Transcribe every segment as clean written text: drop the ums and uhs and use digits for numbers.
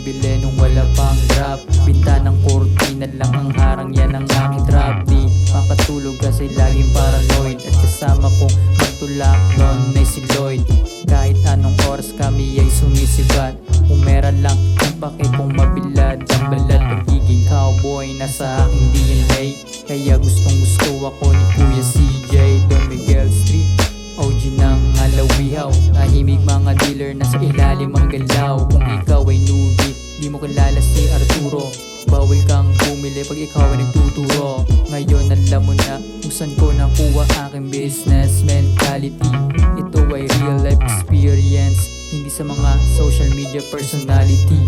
bumibili nung wala pang drop. Bintanang kurtina lang ang harang, yan ang aking trap. Di makatulog kasi laging paranoid, at kasama kong magtulak nun ay si Lloyd. Kahit anong oras kami ay sumisibat, kung meron lang ang pake kong mabilad. Ang balad pagiging cowboy nasa aking DNA, kaya gustong gusto ako ni Kuya CJ. Don Miguel Street, OG ng Alawihaw. Tahimik mga dealer na sa ilalim ang galaw. Kung ikaw ay newbie, di mo kilala si Arturo, bawal kang bumili pag ikaw ay nagtuturo. Ngayon alam mo na kung saan ko nakuha aking business mentality. Ito ay real life experience, hindi sa mga social media personality.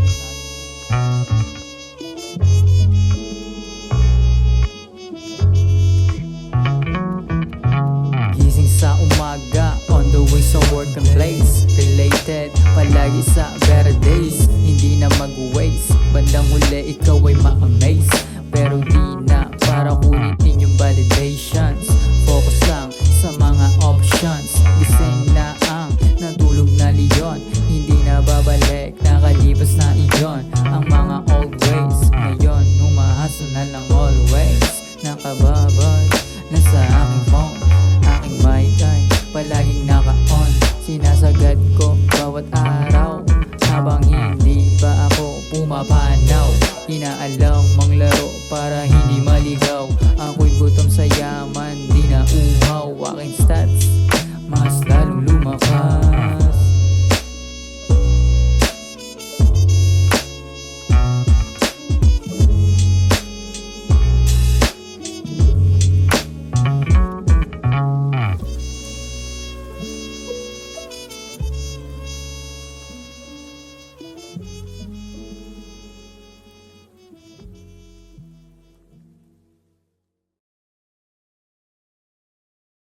Gising sa umaga, on the way sa work and place, related palagi sa better days. Hindi na mag-waste, bandang huli ikaw ay ma-amaze. Pero di na para kulitin yung validations, focus lang sa mga options. Gising na ang natulog na leon, hindi na babalik, nakalipas na iyon ang mga old ways. Ngayon humahasa na lang always, nakababad na sa aking phone. Aking mic ay palaging naka-on, sinasagad ko bawat araw habang hindi pa ako pumapanaw. Inaalam ang laro para hindi maligaw. Ako'y gutom sa yaman, di na uhaw. Aking stats mas lalong lumakas.